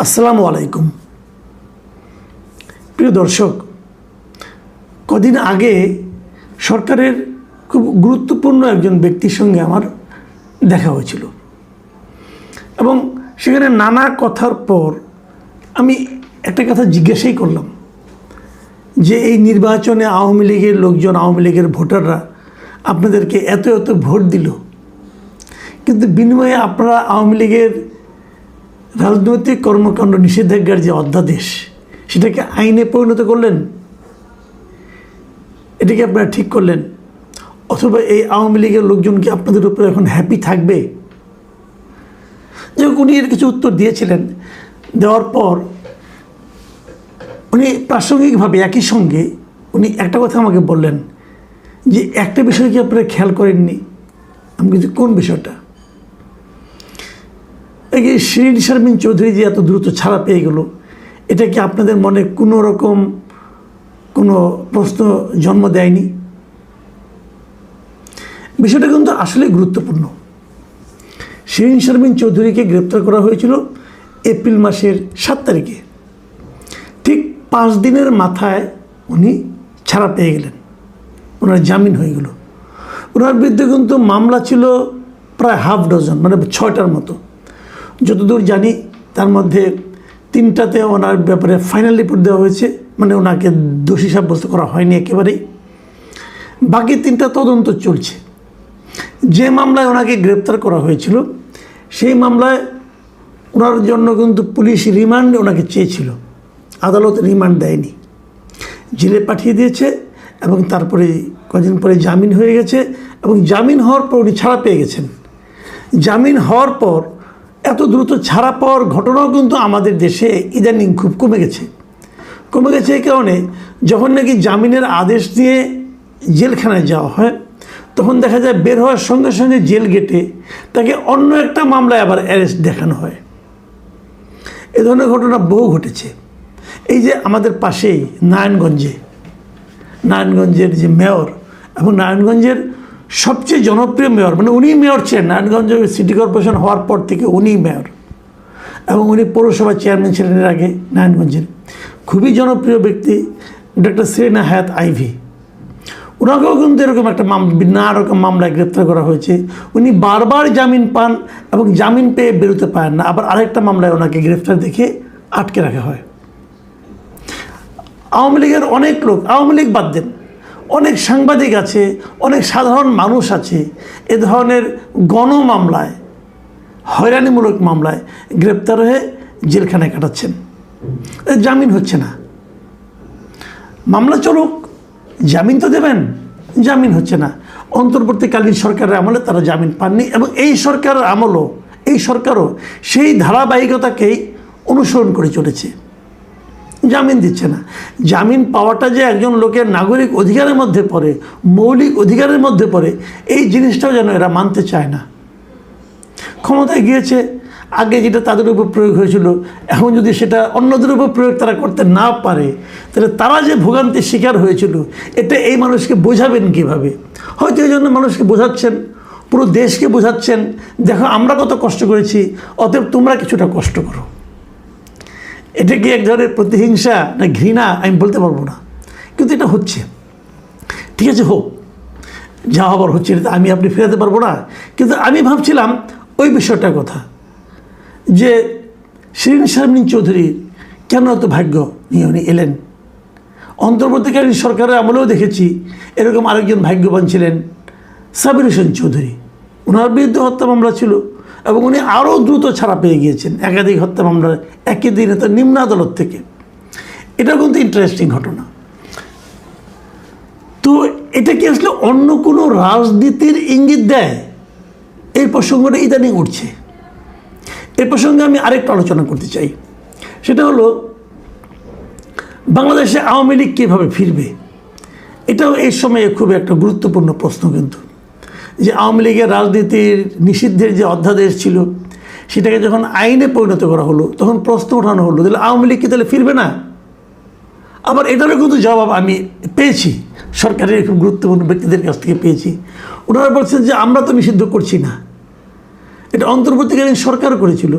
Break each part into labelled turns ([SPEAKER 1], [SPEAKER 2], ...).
[SPEAKER 1] আসসালামু আলাইকুম। প্রিয় দর্শক, কদিন আগে সরকারের খুব গুরুত্বপূর্ণ একজন ব্যক্তির সঙ্গে আমার দেখা হয়েছিল এবং সেখানে নানা কথার পর আমি একটা কথা জিজ্ঞাসাই করলাম যে এই নির্বাচনে আওয়ামী লীগের লোকজন, আওয়ামী লীগের ভোটাররা আপনাদেরকে এত এত ভোট দিল, কিন্তু বিনিময়ে আপনারা আওয়ামী লীগের রাজনৈতিক কর্মকাণ্ড নিষেধাজ্ঞার যে অধ্যাদেশ সেটাকে আইনে পরিণত করলেন, এটাকে আপনারা ঠিক করলেন, অথবা এই আওয়ামী লীগের লোকজন কি আপনাদের উপরে এখন হ্যাপি থাকবে? যে উনি এর কিছু উত্তর দিয়েছিলেন, দেওয়ার পর উনি প্রাসঙ্গিকভাবে একই সঙ্গে উনি একটা কথা আমাকে বললেন যে একটা বিষয় কি আপনারা খেয়াল করেননি? আমি কিন্তু কোন বিষয়টা? এই যে শিরিন শারমিন চৌধুরী যে এত দ্রুত ছাড়া পেয়ে গেল, এটা কি আপনাদের মনে কোনো রকম কোনো প্রশ্ন জন্ম দেয়নি? বিষয়টা কিন্তু আসলে গুরুত্বপূর্ণ। শিরিন শারমিন চৌধুরীকে গ্রেপ্তার করা হয়েছিল এপ্রিল মাসের 7 তারিখে। ঠিক 5 দিনের মাথায় উনি ছাড়া পেয়ে গেলেন, ওনার জামিন হয়ে গেল। ওনার বিরুদ্ধে কিন্তু মামলা ছিল প্রায় হাফ ডজন, মানে 6টার মতো। যতদূর জানি তার মধ্যে 3টাতে ওনার ব্যাপারে ফাইনাল রিপোর্ট দেওয়া হয়েছে, মানে ওনাকে দোষী সাব্যস্ত করা হয়নি একেবারেই। বাকি 3টা তদন্ত চলছে। যে মামলায় ওনাকে গ্রেপ্তার করা হয়েছিল সেই মামলায় ওনার জন্য কিন্তু পুলিশ রিমান্ড ওনাকে চেয়েছিল, আদালত রিমান্ড দেয়নি, জেলে পাঠিয়ে দিয়েছে এবং তারপরে কদিন পরে জামিন হয়ে গেছে এবং জামিন হওয়ার পর উনি ছাড়া পেয়ে গেছেন। জামিন হওয়ার পর এত দ্রুত ছাড়া পাওয়ার ঘটনাও কিন্তু আমাদের দেশে ইদানিং খুব কমে গেছে এই কারণে যখন নাকি জামিনের আদেশ দিয়ে জেলখানায় যাওয়া হয় তখন দেখা যায় বের হওয়ার সঙ্গে সঙ্গে জেল গেটে তাকে অন্য একটা মামলায় আবার অ্যারেস্ট দেখানো হয়। এ ধরনের ঘটনা বহু ঘটেছে। এই যে আমাদের পাশেই নারায়ণগঞ্জের যে মেয়র এবং নারায়ণগঞ্জের সবচেয়ে জনপ্রিয় মেয়র, মানে উনি মেয়র ছিলেন নারায়ণগঞ্জ সিটি কর্পোরেশন হওয়ার পর থেকে উনি মেয়র এবং উনি পৌরসভা চেয়ারম্যান ছিলেন এর আগে নারায়ণগঞ্জের। খুবই জনপ্রিয় ব্যক্তি ডক্টর সেলিনা হায়াৎ আইভি। ওনাকেও কিন্তু এরকম একটা নানা রকম মামলায় গ্রেপ্তার করা হয়েছে। উনি বারবার জামিন পান এবং জামিন পেয়ে বেরোতে পারেন না, আবার আরেকটা মামলায় ওনাকে গ্রেপ্তার দেখে আটকে রাখা হয়। আওয়ামী লীগের অনেক লোক, আওয়ামী লীগ বাদ দেন, অনেক সাংবাদিক আছে, অনেক সাধারণ মানুষ আছে এ ধরনের গণমামলায়, হয়রানিমূলক মামলায় গ্রেপ্তার হয়ে জেলখানায় কাটাচ্ছেন, জামিন হচ্ছে না। মামলা চলুক, জামিন তো দেবেন, জামিন হচ্ছে না। অন্তর্বর্তীকালীন সরকারের আমলে তারা জামিন পাননি এবং এই সরকারের আমলও, এই সরকারও সেই ধারাবাহিকতাকেই অনুসরণ করে চলেছে, জামিন দিচ্ছে না। জামিন পাওয়াটা যে একজন লোকের নাগরিক অধিকারের মধ্যে পড়ে, মৌলিক অধিকারের মধ্যে পড়ে, এই জিনিসটাও যেন এরা মানতে চায় না। ক্ষমতায় গিয়েছে, আগে যেটা তাদের উপর প্রয়োগ হয়েছিল এখন যদি সেটা অন্যদের উপর প্রয়োগ তারা করতে না পারে তাহলে তারা যে ভোগান্তির শিকার হয়েছিল এটা এই মানুষকে বোঝাবেন কীভাবে? হয়তো এই জন্য মানুষকে বোঝাচ্ছেন, পুরো দেশকে বোঝাচ্ছেন, দেখো আমরা কত কষ্ট করেছি, অতএব তোমরা কিছুটা কষ্ট করো। এটা কি এক ধরনের প্রতিহিংসা না ঘৃণা আমি বলতে পারবো না, কিন্তু এটা হচ্ছে। ঠিক আছে, হোক, যা হবার হচ্ছে, এটা আমি আপনি ফেরাতে পারবো না। কিন্তু আমি ভাবছিলাম ওই বিষয়টার কথা যে শিরিন শারমিন চৌধুরী কেন এত ভাগ্য নিয়ে উনি এলেন। অন্তর্বর্তীকালীন সরকারের আমলেও দেখেছি এরকম আরেকজন ভাগ্যবান ছিলেন সাবির হোসেন চৌধুরী। ওনার বিরুদ্ধে হত্যা মামলা ছিল এবং উনি আরও দ্রুত ছাড়া পেয়ে গিয়েছেন একাধিক হত্যা মামলার একই দিনে, তো নিম্ন আদালত থেকে। এটাও কিন্তু ইন্টারেস্টিং ঘটনা। তো এটা কি আসলে অন্য কোনো রাজনীতির ইঙ্গিত দেয়? এই প্রসঙ্গটা ইদানিং উঠছে। এই প্রসঙ্গে আমি আরেকটু আলোচনা করতে চাই, সেটা হলো বাংলাদেশে আওয়ামী লীগ কীভাবে ফিরবে। এটাও এই সময়ে খুব একটা গুরুত্বপূর্ণ প্রশ্ন। কিন্তু যে আওয়ামী লীগের রাজনীতির নিষিদ্ধের যে অধ্যাদেশ ছিল সেটাকে যখন আইনে পরিণত করা হলো তখন প্রশ্ন ওঠানো হলো তাহলে আওয়ামী লীগ কি তাহলে ফিরবে না? আবার এটারও কিন্তু জবাব আমি পেয়েছি, সরকারের খুব গুরুত্বপূর্ণ ব্যক্তিদের কাছ থেকে পেয়েছি। ওনারা বলছেন যে আমরা তো নিষিদ্ধ করছি না, এটা অন্তর্বর্তীকালীন সরকার করেছিল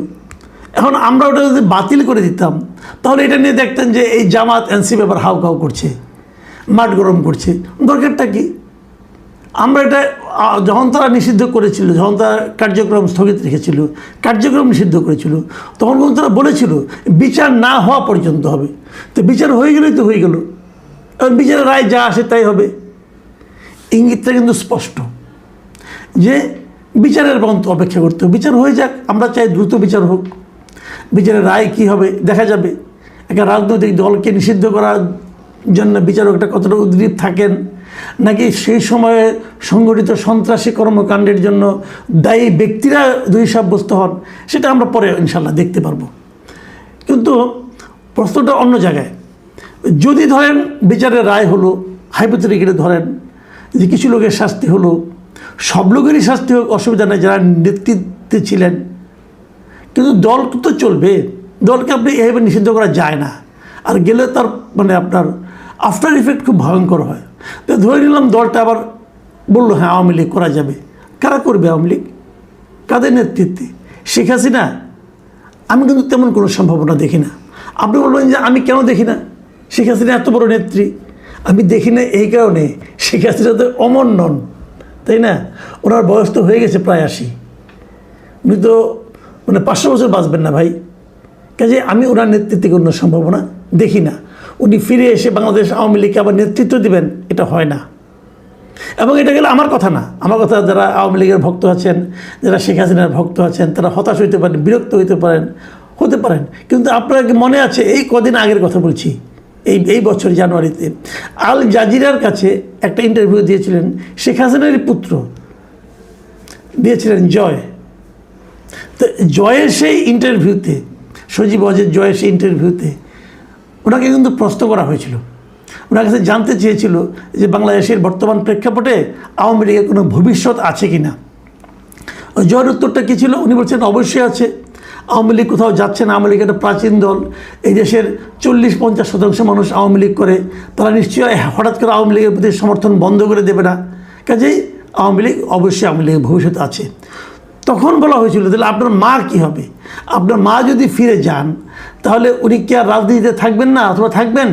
[SPEAKER 1] এখন আমরা ওটা যদি বাতিল করে দিতাম তাহলে এটা নিয়ে দেখতেন যে এই জামাত এনসিপি আবার হাউকাউ করছে, মাঠ গরম করছে। দরকারটা কি? আমরা এটা যখন তারা নিষিদ্ধ করেছিল, যখন তারা কার্যক্রম স্থগিত রেখেছিল, কার্যক্রম নিষিদ্ধ করেছিল, তখন কিন্তু তারা বলেছিল বিচার না হওয়া পর্যন্ত হবে। তো বিচার হয়ে গেলেই তো হয়ে গেল, এখন বিচারের রায় যা আসে তাই হবে। ইঙ্গিতটা কিন্তু স্পষ্ট যে বিচারের পর্যন্ত অপেক্ষা করতে হবে। বিচার হয়ে যাক, আমরা চাই দ্রুত বিচার হোক। বিচারের রায় কী হবে দেখা যাবে। একটা রাজনৈতিক দলকে নিষিদ্ধ করার জন্য বিচারকটা কতটা উদ্গ্রীব থাকেন, নাকি সেই সময়ে সংগঠিত সন্ত্রাসী কর্মকাণ্ডের জন্য দায়ী ব্যক্তিরা দোষী সাব্যস্ত হন, সেটা আমরা পরে ইনশাল্লাহ দেখতে পারবো। কিন্তু প্রশ্নটা অন্য জায়গায়। যদি ধরেন বিচারের রায় হলো, হাইপোথেটিক্যালি ধরেন যে কিছু লোকের শাস্তি হলো, সব লোকেরই শাস্তি হোক, অসুবিধা নেই যারা নেতৃত্বে ছিলেন, কিন্তু দল তো চলবে। দলকে আপনি এভাবে নিষিদ্ধ করা যায় না, আর গেলে তার মানে আপনার আফটার ইফেক্ট খুব ভয়ঙ্কর হয়। তো ধরে নিলাম দলটা আবার বললো হ্যাঁ আওয়ামী লীগ করা যাবে। কারা করবে আওয়ামী লীগ? কাদের নেতৃত্বে? শেখ হাসিনা? আমি কিন্তু তেমন কোনো সম্ভাবনা দেখি না। আপনি বলবেন যে আমি কেন দেখি না? শেখ হাসিনা এত বড় নেত্রী, আমি দেখি না এই কারণে শেখ হাসিনা তো অমর নন, তাই না? ওনার বয়স তো হয়ে গেছে প্রায় 80, উনি তো মানে 500 বছর বাঁচবেন না ভাই। কাজে আমি ওনার নেতৃত্বে কোনো সম্ভাবনা দেখি না। উনি ফিরে এসে বাংলাদেশ আওয়ামী লীগকে আবার নেতৃত্ব দিবেন, এটা হয় না। এবং এটা গেলে আমার কথা না, আমার কথা যারা আওয়ামী লীগের ভক্ত আছেন, যারা শেখ হাসিনার ভক্ত আছেন, তারা হতাশ হইতে পারেন, বিরক্ত হতে পারেন। কিন্তু আপনার কি মনে আছে, এই কদিন আগের কথা বলছি, এই বছর জানুয়ারিতে আল জাজিরার কাছে একটা ইন্টারভিউ দিয়েছিলেন শেখ হাসিনারই পুত্র, দিয়েছিলেন জয়। তো জয়ের সেই ইন্টারভিউতে, সজীব ওয়াজেদ জয়ের সেই ইন্টারভিউতে ওনাকে কিন্তু প্রশ্ন করা হয়েছিল। ওনার কাছে জানতে চেয়েছিল যে বাংলাদেশের বর্তমান প্রেক্ষাপটে আওয়ামী লীগের কোনো ভবিষ্যৎ আছে কি না। জয়ের উত্তরটা কী ছিল? উনি বলছেন অবশ্যই আছে, আওয়ামী লীগ কোথাও যাচ্ছে না। আওয়ামী লীগ একটা প্রাচীন দল, এই দেশের 40-50% মানুষ আওয়ামী লীগ করে, তারা নিশ্চয়ই হঠাৎ করে আওয়ামী লীগের প্রতি সমর্থন বন্ধ করে দেবে না। কাজেই আওয়ামী লীগ অবশ্যই আওয়ামী লীগের ভবিষ্যৎ আছে। তখন বলা হয়েছিল তাহলে আপনার মা কী হবে? আপনার মা যদি ফিরে যান তাহলে উনি কি আর রাজনীতিতে থাকবেন না অথবা থাকবেন?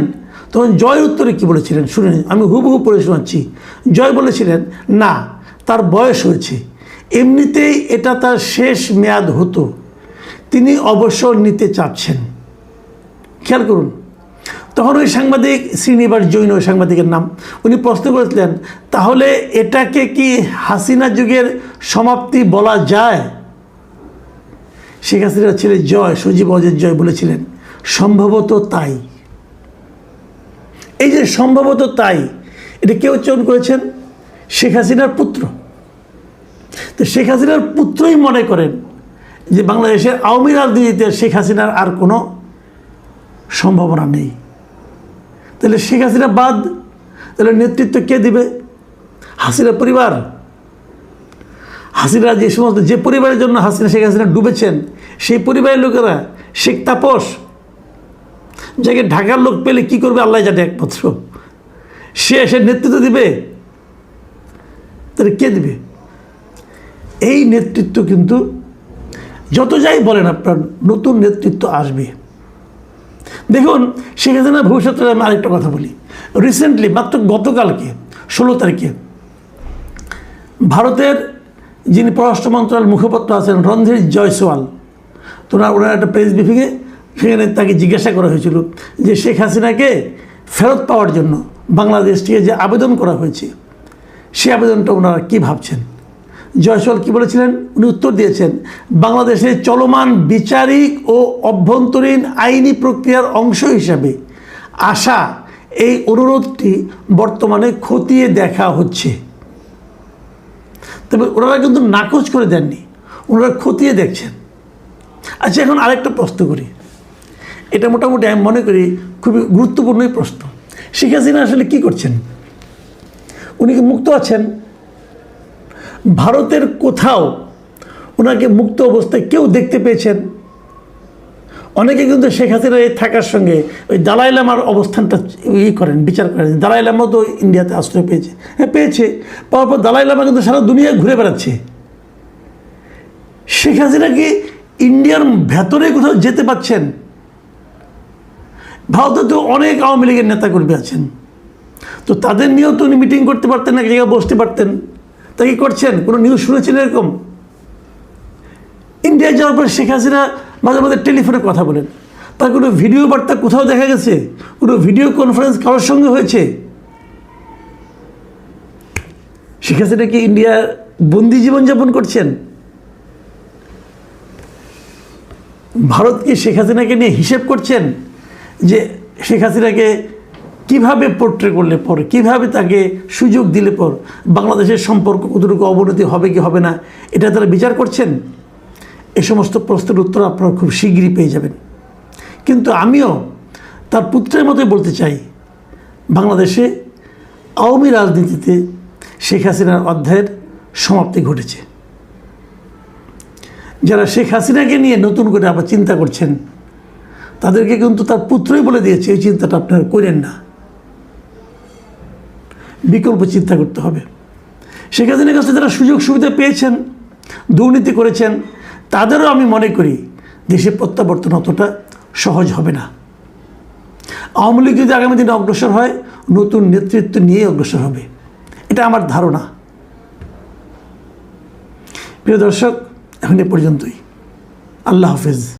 [SPEAKER 1] তখন জয়ের উত্তরে কী বলেছিলেন শুনে আমি হুবহু পড়ে শোনাচ্ছি। জয় বলেছিলেন না, তার বয়স হয়েছে, এমনিতেই এটা তার শেষ মেয়াদ হতো, তিনি অবসর নিতে চাচ্ছেন। খেয়াল করুন, তখন ওই সাংবাদিক শ্রীনিবাস জৈন, ওই সাংবাদিকের নাম, উনি প্রশ্ন করেছিলেন তাহলে এটাকে কি হাসিনা যুগের সমাপ্তি বলা যায়? শেখ হাসিনার ছেলে জয়, সজীব ওয়াজেদ জয় বলেছিলেন সম্ভবত তাই। এই যে সম্ভবত তাই, এটা কে উচ্চারণ করেছেন? শেখ হাসিনার পুত্র। তো শেখ হাসিনার পুত্রই মনে করেন যে বাংলাদেশের আওয়ামী রাজনীতিতে শেখ হাসিনার আর কোনো সম্ভাবনা নেই। তাহলে শেখ হাসিনা বাদ, তাহলে নেতৃত্ব কে দিবে? হাসিনা পরিবার। হাসিনা যে সমস্ত, যে পরিবারের জন্য শেখ হাসিনা ডুবেছেন, সেই পরিবারের লোকেরা, শেখ তাপস, যাকে ঢাকার লোক পেলে কি করবে আল্লাহ জানে একমাত্র, সে নেতৃত্ব দিবে? তাহলে কে দিবে? এই নেতৃত্ব কিন্তু যত যাই বলেন আপনার, নতুন নেতৃত্ব আসবে। দেখুন শেখ হাসিনার ভবিষ্যতে আমি আরেকটা কথা বলি। রিসেন্টলি মাত্র গতকালকে 16 তারিখে ভারতের যিনি পররাষ্ট্র মন্ত্রণালয়ের মুখপাত্র আছেন রণধীর জয়সওয়াল, তো ওনার একটা প্রেস ব্রিফিংয়ে সেখানে তাকে জিজ্ঞাসা করা হয়েছিল যে শেখ হাসিনাকে ফেরত পাওয়ার জন্য বাংলাদেশ থেকে যে আবেদন করা হয়েছে, সে আবেদনটা ওনারা কী ভাবছেন। জয়সওয়াল কী বলেছিলেন? উনি উত্তর দিয়েছেন বাংলাদেশে চলমান বিচারিক ও অভ্যন্তরীণ আইনি প্রক্রিয়ার অংশ হিসাবে আসা এই অনুরোধটি বর্তমানে খতিয়ে দেখা হচ্ছে। তবে ওনারা কিন্তু নাকচ করে দেননি, ওনারা খতিয়ে দেখছেন। আচ্ছা, এখন আরেকটা প্রশ্ন করি, এটা মোটামুটি আমি মনে করি খুবই গুরুত্বপূর্ণই প্রশ্ন। শেখ হাসিনা আসলে কী করছেন? উনি কি মুক্ত আছেন? ভারতের কোথাও ওনাকে মুক্ত অবস্থায় কেউ দেখতে পেয়েছেন? অনেকে কিন্তু শেখ হাসিনার এই থাকার সঙ্গে ওই দালাই লামার অবস্থানটা করেন, বিচার করেন। দালাই লামাও তো ইন্ডিয়াতে আশ্রয় পেয়েছে, হ্যাঁ পেয়েছে, পাওয়ার পর দালাই লামা কিন্তু সারা দুনিয়ায় ঘুরে বেড়াচ্ছে। শেখ হাসিনা কি ইন্ডিয়ার ভেতরে কোথাও যেতে পাচ্ছেন? ভারতে তো অনেক আওয়ামী লীগের নেতাকর্মী আছেন, তো তাদের নিয়েও তো উনি মিটিং করতে পারতেন, এক জায়গায় বসতে পারতেন। তা কি করছেন? কোনো নিউজ শুনেছেন এরকম? ইন্ডিয়ায় যাওয়ার পর শেখ হাসিনা মাঝে মাঝে টেলিফোনে কথা বলেন, তার কোনো ভিডিও বার্তা কোথাও দেখা গেছে? কোনো ভিডিও কনফারেন্স কারোর সঙ্গে হয়েছে? শেখ হাসিনা কি ইন্ডিয়া বন্দি জীবনযাপন করছেন? ভারত কি শেখ হাসিনাকে নিয়ে হিসেব করছেন যে শেখ হাসিনাকে কীভাবে পোর্ট্রে করলে পর, কীভাবে তাকে সুযোগ দিলে পর বাংলাদেশের সম্পর্ক কতটুকু অবনতি হবে কি হবে না, এটা তারা বিচার করছেন? এ সমস্ত প্রশ্নের উত্তর আপনারা খুব শীঘ্রই পেয়ে যাবেন। কিন্তু আমিও তার পুত্রের মতোই বলতে চাই, বাংলাদেশে আওয়ামী রাজনীতিতে শেখ হাসিনার অধ্যায়ের সমাপ্তি ঘটেছে। যারা শেখ হাসিনাকে নিয়ে নতুন করে আবার চিন্তা করছেন, তাদেরকে কিন্তু তার পুত্রই বলে দিয়েছে এই চিন্তাটা আপনারা করেন না, বিকল্প চিন্তা করতে হবে। শেখ হাসিনার কাছে যারা সুযোগ সুবিধা পেয়েছেন, দুর্নীতি করেছেন, তাদেরও আমি মনে করি দেশে প্রত্যাবর্তন অতটা সহজ হবে না। আওয়ামী লীগ যদি আগামী দিনে অগ্রসর হয়, নতুন নেতৃত্ব নিয়ে অগ্রসর হবে, এটা আমার ধারণা। প্রিয় দর্শক, এখন এ পর্যন্তই। আল্লাহ হাফেজ।